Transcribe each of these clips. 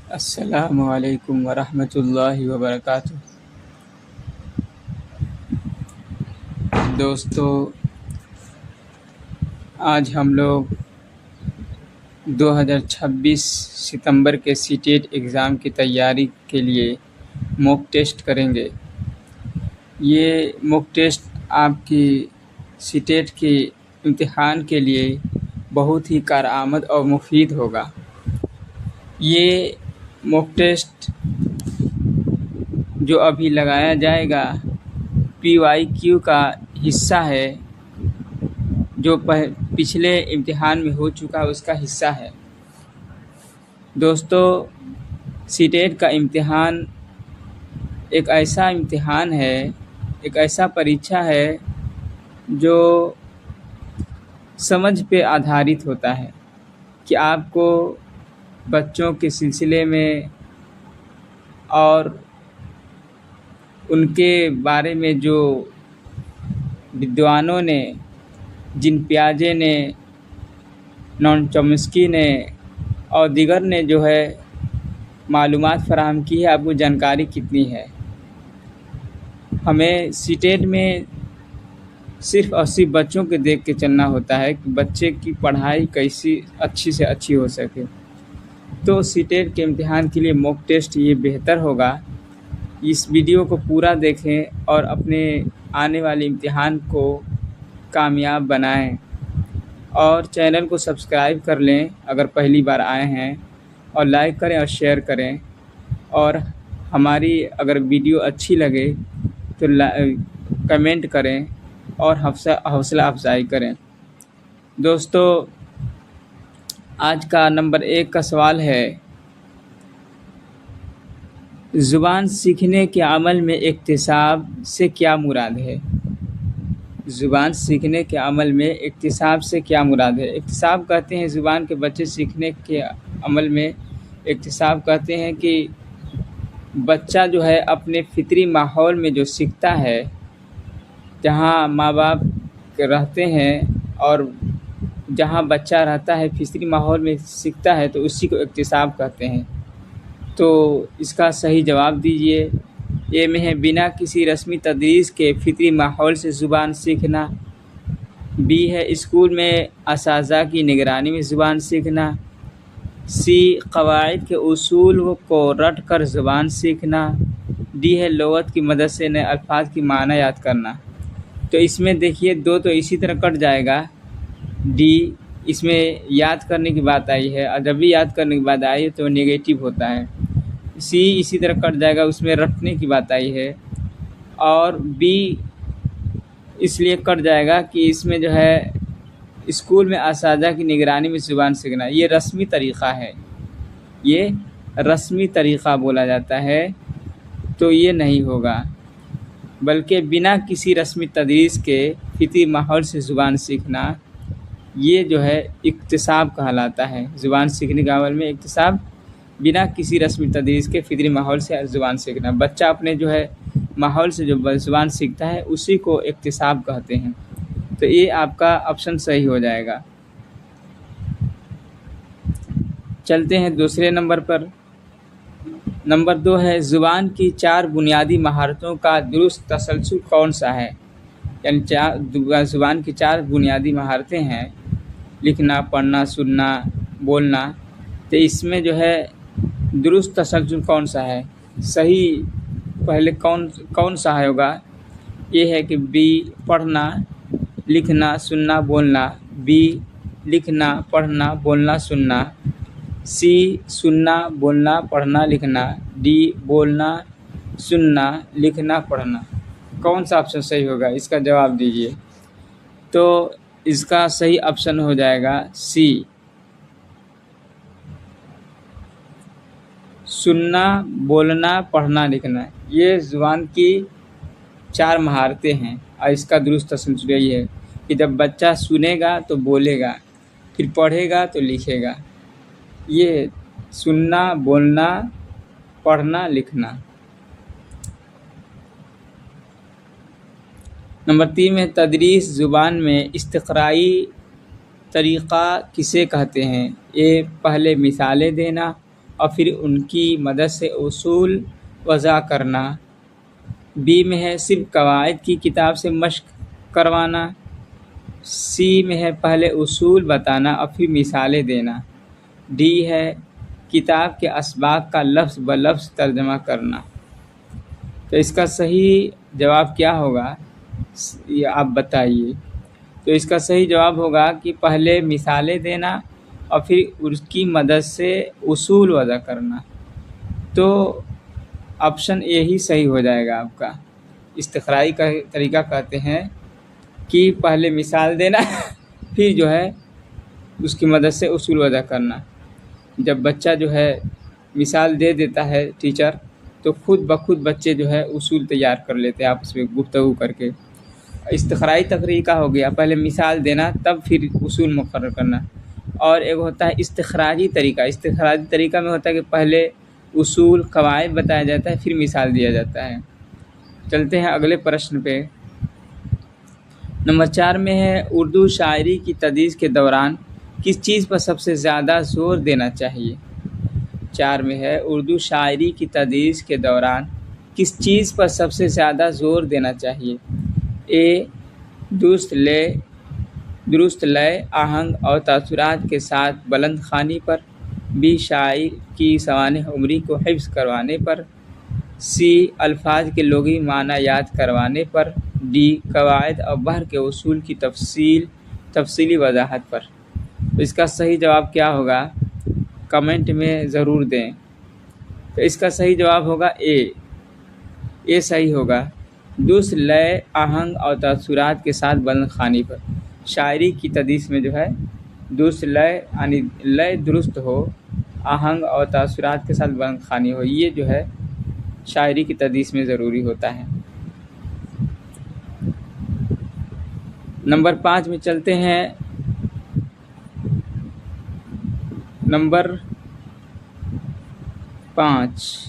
السلام علیکم ورحمۃ اللہ وبرکاتہ۔ دوستو، آج ہم لوگ 2026 ستمبر کے سی ٹیٹ ایگزام کی تیاری کے لیے موک ٹیسٹ کریں گے۔ یہ موک ٹیسٹ آپ کی سی ٹیٹ کے امتحان کے لیے بہت ہی کارآمد اور مفید ہوگا۔ یہ موک ٹیسٹ جو ابھی لگایا جائے گا پی وائی کیو کا حصہ ہے، جو پچھلے امتحان میں ہو چکا اس کا حصہ ہے۔ دوستو، سی ٹیٹ کا امتحان ایک ایسا امتحان ہے، ایک ایسا پریکشا ہے جو سمجھ پہ آدھارت ہوتا ہے کہ آپ کو بچوں کے سلسلے میں اور ان کے بارے میں جو ودوانوں نے، جن پیاجے نے، نون چومسکی نے اور دیگر نے جو ہے معلومات فراہم کی ہے، آپ کو جانکاری کتنی ہے۔ ہمیں سی ٹیٹ میں صرف اور صرف بچوں کے دیکھ کے چلنا ہوتا ہے کہ بچے کی پڑھائی کیسی اچھی سے اچھی ہو سکے۔ تو سی ٹیٹ کے امتحان کے لیے موک ٹیسٹ یہ بہتر ہوگا۔ اس ویڈیو کو پورا دیکھیں اور اپنے آنے والے امتحان کو کامیاب بنائیں، اور چینل کو سبسکرائب کر لیں اگر پہلی بار آئے ہیں، اور لائک کریں اور شیئر کریں، اور ہماری اگر ویڈیو اچھی لگے تو کمنٹ کریں اور حوصلہ افزائی کریں۔ دوستو، آج کا نمبر 1 کا سوال ہے، زبان سیکھنے کے عمل میں اکتساب سے کیا مراد ہے؟ زبان سیکھنے کے عمل میں اکتساب سے کیا مراد ہے؟ اکتساب کہتے ہیں زبان کے بچے سیکھنے کے عمل میں اکتساب کہتے ہیں کہ بچہ جو ہے اپنے فطری ماحول میں جو سیکھتا ہے، جہاں ماں باپ رہتے ہیں اور جہاں بچہ رہتا ہے فطری ماحول میں سیکھتا ہے، تو اسی کو اکتساب کہتے ہیں۔ تو اس کا صحیح جواب دیجیے۔ اے میں ہے بنا کسی رسمی تدریس کے فطری ماحول سے زبان سیکھنا۔ بی ہے اسکول میں اساتذہ کی نگرانی میں زبان سیکھنا۔ سی قواعد کے اصول کو رٹ کر زبان سیکھنا۔ ڈی ہے لغت کی مدد سے نئے الفاظ کی معنی یاد کرنا۔ تو اس میں دیکھیے 2 تو اسی طرح کٹ جائے گا۔ ڈی، اس میں یاد کرنے کی بات آئی ہے، اور جب بھی یاد کرنے کی بات آئی ہے تو نیگیٹو ہوتا ہے۔ سی اسی طرح کٹ جائے گا، اس میں رٹنے کی بات آئی ہے۔ اور بی اس لیے کٹ جائے گا کہ اس میں جو ہے اسکول میں اساتذہ کی نگرانی میں زبان سیکھنا، یہ رسمی طریقہ ہے، یہ رسمی طریقہ بولا جاتا ہے، تو یہ نہیں ہوگا، بلکہ بنا کسی رسمی تدریس کے فطری ماحول سے زبان سیکھنا، یہ جو ہے اکتساب کہلاتا ہے۔ زبان سیکھنے کے عمل میں اکتساب، بنا کسی رسمی تدریس کے فطری ماحول سے زبان سیکھنا۔ بچہ اپنے جو ہے ماحول سے جو زبان سیکھتا ہے اسی کو اکتساب کہتے ہیں۔ تو یہ آپ کا آپشن صحیح ہو جائے گا۔ چلتے ہیں دوسرے نمبر پر۔ نمبر 2 ہے، زبان کی 4 بنیادی مہارتوں کا درست تسلسل کون سا ہے؟ یعنی زبان کی 4 بنیادی مہارتیں ہیں، لکھنا، پڑھنا، سننا، بولنا۔ تو اس میں جو ہے درست تسلسل کون سا ہے؟ صحیح پہلے کون سا ہوگا؟ یہ ہے کہ بی پڑھنا، لکھنا، سننا، بولنا۔ بی لکھنا، پڑھنا، بولنا، سننا۔ سی سننا، بولنا، پڑھنا، لکھنا۔ ڈی بولنا، سننا، لکھنا، پڑھنا۔ کون سا آپشن صحیح ہوگا؟ اس کا جواب دیجیے۔ تو اس کا صحیح آپشن ہو جائے گا سی، سننا، بولنا، پڑھنا، لکھنا۔ یہ زبان کی 4 مہارتیں ہیں، اور اس کا درست تسلسل یہی ہے کہ جب بچہ سنے گا تو بولے گا، پھر پڑھے گا تو لکھے گا۔ یہ سننا، بولنا، پڑھنا، لکھنا۔ نمبر 3 میں تدریس زبان میں استقرائی طریقہ کسے کہتے ہیں؟ اے پہلے مثالیں دینا، اور پھر ان کی مدد سے اصول وضع کرنا۔ بی میں ہے صرف قواعد کی کتاب سے مشق کروانا۔ سی میں ہے پہلے اصول بتانا اور پھر مثالیں دینا۔ ڈی ہے کتاب کے اسباق کا لفظ بلفظ ترجمہ کرنا۔ تو اس کا صحیح جواب کیا ہوگا یہ آپ بتائیے۔ تو اس کا صحیح جواب ہوگا کہ پہلے مثالیں دینا اور پھر اس کی مدد سے اصول وضع کرنا۔ تو آپشن اے ہی صحیح ہو جائے گا آپ کا۔ استقرائی کا طریقہ کہتے ہیں کہ پہلے مثال دینا پھر جو ہے اس کی مدد سے اصول وضع کرنا۔ جب بچہ جو ہے مثال دے دیتا ہے ٹیچر تو خود بخود بچے جو ہے اصول تیار کر لیتے ہیں آپس میں گفتگو کر کے۔ استقرائی طریقہ ہو گیا پہلے مثال دینا تب پھر اصول مقرر کرنا۔ اور ایک ہوتا ہے استخراجی طریقہ۔ استخراجی طریقہ میں ہوتا ہے کہ پہلے اصول قواعد بتایا جاتا ہے پھر مثال دیا جاتا ہے۔ چلتے ہیں اگلے پرشن پہ۔ نمبر 4 میں ہے اردو شاعری کی تدریس کے دوران کس چیز پر سب سے زیادہ زور دینا چاہیے؟ 4 میں ہے اردو شاعری کی تدریس کے دوران کس چیز پر سب سے زیادہ زور دینا چاہیے؟ اے درست لے آہنگ اور تاثرات کے ساتھ بلند خوانی پر، بی شاعر کی سوانح عمری کو حفظ کروانے پر، سی الفاظ کے لغوی معنی یاد کروانے پر، ڈی قواعد اور بحر کے اصول کی تفصیلی وضاحت پر۔ تو اس کا صحیح جواب کیا ہوگا کمنٹ میں ضرور دیں۔ تو اس کا صحیح جواب ہوگا اے صحیح ہوگا۔ درست لے آہنگ اور تاثرات کے ساتھ بلند خوانی پر۔ شاعری کی تدریس میں جو ہے درست لے یعنی لے درست ہو، آہنگ اور تاثرات کے ساتھ بلند خوانی ہو، یہ جو ہے شاعری کی تدریس میں ضروری ہوتا ہے۔ نمبر 5 میں چلتے ہیں۔ نمبر 5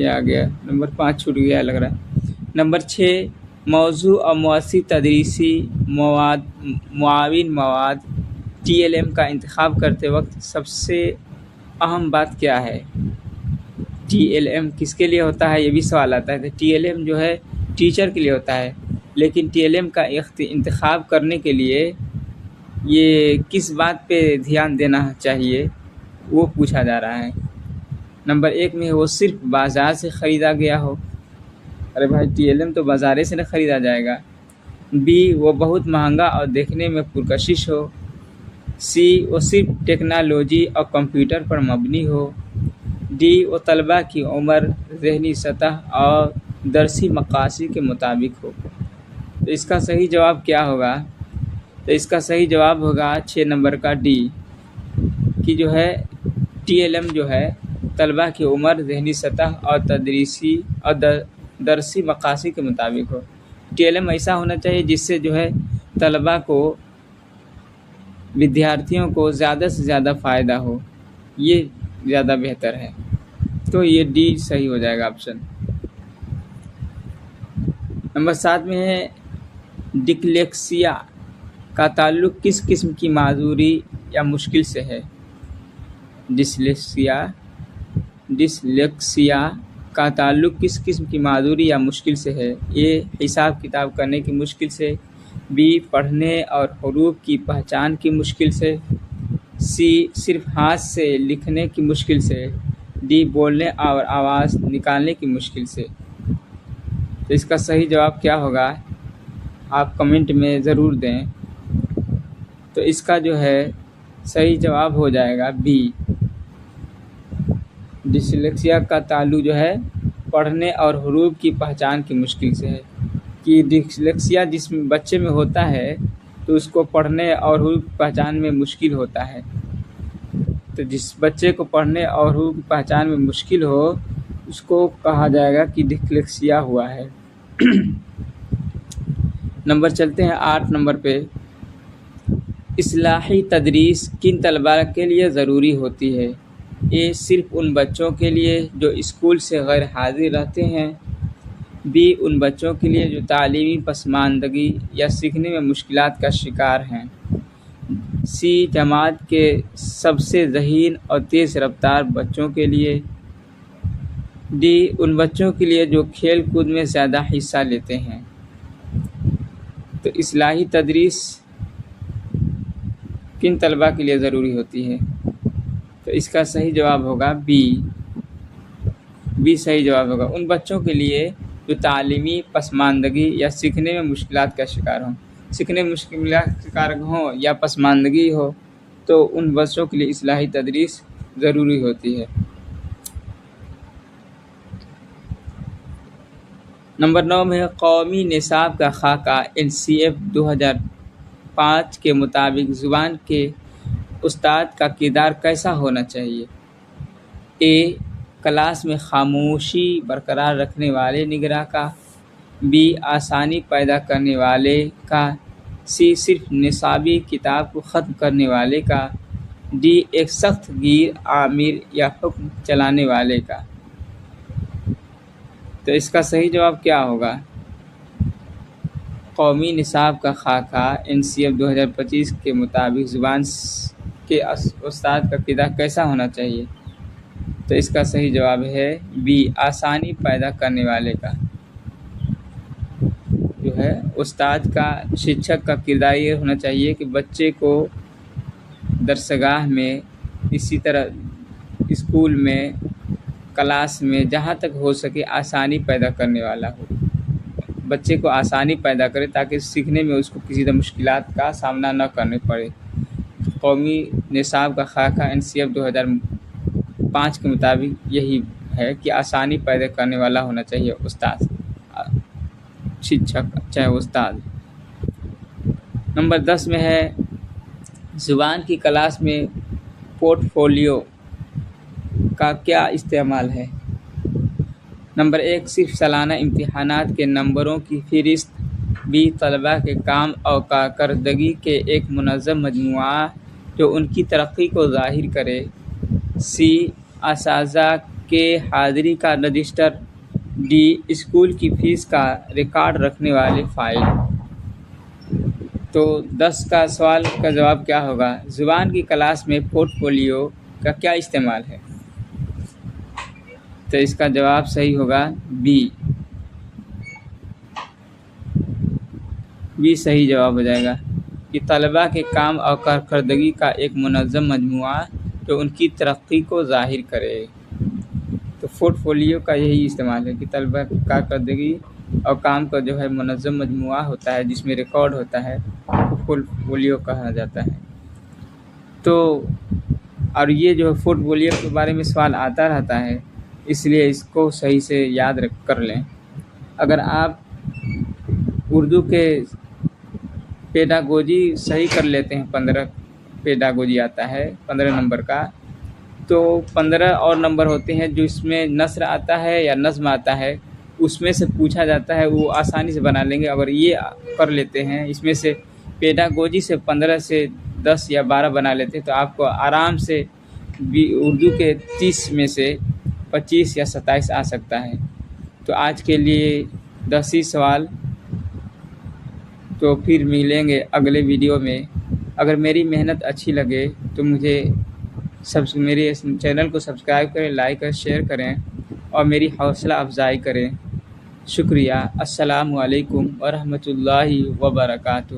آ گیا، نمبر 5 چھوٹ گیا لگ رہا ہے۔ نمبر 6 موضوع اور مؤثر تدریسی معاون مواد TLM کا انتخاب کرتے وقت سب سے اہم بات کیا ہے؟ TLM کس کے لیے ہوتا ہے یہ بھی سوال آتا ہے کہ TLM جو ہے ٹیچر کے لیے ہوتا ہے، لیکن TLM کا انتخاب کرنے کے لیے یہ کس بات پہ دھیان دینا چاہیے وہ پوچھا جا رہا ہے۔ نمبر 1 میں وہ صرف بازار سے خریدا گیا ہو، ارے بھائی TLM تو بازارے سے نہ خریدا جائے گا۔ بی وہ بہت مہنگا اور دیکھنے میں پرکشش ہو۔ سی وہ صرف ٹیکنالوجی اور کمپیوٹر پر مبنی ہو۔ ڈی وہ طلباء کی عمر، ذہنی سطح اور درسی مقاصد کے مطابق ہو۔ تو اس کا صحیح جواب کیا ہوگا؟ تو اس کا صحیح جواب ہوگا 6 نمبر کا ڈی، کہ جو ہے TLM جو ہے طلباء کی عمر، ذہنی سطح اور تدریسی اور درسی مقاصد کے مطابق ہو۔ TLM ایسا ہونا چاہیے جس سے جو ہے طلباء کو، ودیارتھیوں کو زیادہ سے زیادہ فائدہ ہو، یہ زیادہ بہتر ہے۔ تو یہ ڈی صحیح ہو جائے گا آپشن۔ نمبر 7 میں ہے ڈسلیکسیا کا تعلق کس قسم کی معذوری یا مشکل سے ہے؟ ڈسلیکسیا کا تعلق کس قسم کی معذوری یا مشکل سے ہے؟ اے حساب کتاب کرنے کی مشکل سے، بی پڑھنے اور حروف کی پہچان کی مشکل سے، سی صرف ہاتھ سے لکھنے کی مشکل سے، ڈی بولنے اور آواز نکالنے کی مشکل سے۔ تو اس کا صحیح جواب کیا ہوگا آپ کمنٹ میں ضرور دیں۔ تو اس کا جو ہے صحیح جواب ہو جائے گا بی، ڈسلیکسیا کا تعلق جو ہے پڑھنے اور حروف کی پہچان کی مشکل سے ہے، کہ ڈسلیکسیا جس بچے میں ہوتا ہے تو اس کو پڑھنے اور حروف کی پہچان میں مشکل ہوتا ہے۔ تو جس بچے کو پڑھنے اور حروف کی پہچان میں مشکل ہو اس کو کہا جائے گا کہ ڈسلیکسیا ہوا ہے۔ نمبر چلتے ہیں 8 نمبر پہ۔ اصلاحی تدریس کن طلباء کے لیے ضروری ہوتی ہے؟ اے صرف ان بچوں کے لیے جو اسکول سے غیر حاضر رہتے ہیں، بی ان بچوں کے لیے جو تعلیمی پسماندگی یا سیکھنے میں مشکلات کا شکار ہیں، سی جماعت کے سب سے ذہین اور تیز رفتار بچوں کے لیے، ڈی ان بچوں کے لیے جو کھیل کود میں زیادہ حصہ لیتے ہیں۔ تو اصلاحی تدریس کن طلباء کے لیے ضروری ہوتی ہے؟ تو اس کا صحیح جواب ہوگا بی صحیح جواب ہوگا ان بچوں کے لیے جو تعلیمی پسماندگی یا سیکھنے میں مشکلات کا شکار ہوں۔ سیکھنے میں مشکلات کا شکار ہوں یا پسماندگی ہو تو ان بچوں کے لیے اصلاحی تدریس ضروری ہوتی ہے۔ نمبر 9 میں قومی نصاب کا خاکہ NCF 2005 کے مطابق زبان کے استاد کا کردار کیسا ہونا چاہیے؟ اے کلاس میں خاموشی برقرار رکھنے والے نگراں کا، بی آسانی پیدا کرنے والے کا، سی صرف نصابی کتاب کو ختم کرنے والے کا، ڈی ایک سخت گیر آمر یا حکم چلانے والے کا۔ تو اس کا صحیح جواب کیا ہوگا؟ قومی نصاب کا خاکہ NCF 2025 کے مطابق زبان کے استاد کا کردار کیسا ہونا چاہیے؟ تو اس کا صحیح جواب ہے بی آسانی پیدا کرنے والے کا۔ جو ہے استاد کا، شکشک کا کردار یہ ہونا چاہیے کہ بچے کو درسگاہ میں، اسی طرح اسکول میں، کلاس میں، جہاں تک ہو سکے آسانی پیدا کرنے والا ہو، بچے کو آسانی پیدا کرے تاکہ سیکھنے میں اس کو کسی طرح مشکلات کا سامنا نہ کرنے پڑے۔ قومی نصاب کا خاکہ NCF 2005 کے مطابق یہی ہے کہ آسانی پیدا کرنے والا ہونا چاہیے استاد، شکشک چاہے استاد۔ نمبر 10 میں ہے زبان کی کلاس میں پورٹ فولیو کا کیا استعمال ہے؟ نمبر 1 صرف سالانہ امتحانات کے نمبروں کی فہرست، بی طلباء کے کام اور کارکردگی کے ایک منظم مجموعہ جو ان کی ترقی کو ظاہر کرے، سی اساتذہ کے حاضری کا رجسٹر، ڈی اسکول کی فیس کا ریکارڈ رکھنے والے فائل۔ تو 10 کا سوال کا جواب کیا ہوگا؟ زبان کی کلاس میں پورٹ فولیو کا کیا استعمال ہے؟ تو اس کا جواب صحیح ہوگا بی صحیح جواب ہو جائے گا کہ طلباء کے کام اور کارکردگی کا ایک منظم مجموعہ جو ان کی ترقی کو ظاہر کرے۔ تو پورٹ فولیو کا یہی استعمال ہے کہ طلباء کی کارکردگی اور کام کا جو ہے منظم مجموعہ ہوتا ہے جس میں ریکارڈ ہوتا ہے، پورٹ فولیو کہا جاتا ہے۔ تو اور یہ جو ہے پورٹ فولیو کے بارے میں سوال آتا رہتا ہے، اس لیے اس کو صحیح سے یاد کر لیں۔ اگر آپ اردو کے پیڈاگوجی صحیح کر لیتے ہیں، 15 پیڈاگوجی آتا ہے 15 نمبر کا، تو 15 اور نمبر ہوتے ہیں جو اس میں نثر آتا ہے یا نظم آتا ہے، اس میں سے پوچھا جاتا ہے، وہ آسانی سے بنا لیں گے۔ اگر یہ کر لیتے ہیں، اس میں سے پیڈاگوجی سے 15 سے 10 یا 12 بنا لیتے ہیں، تو آپ کو آرام سے اردو کے 30 میں سے 25 یا 27 آ سکتا ہے۔ تو آج کے لیے 10 ہی سوال، تو پھر ملیں گے اگلے ویڈیو میں۔ اگر میری محنت اچھی لگے تو مجھے میرے چینل کو سبسکرائب کریں، لائک کریں، شیئر کریں اور میری حوصلہ افزائی کریں۔ شکریہ۔ السلام علیکم ورحمۃ اللہ وبرکاتہ۔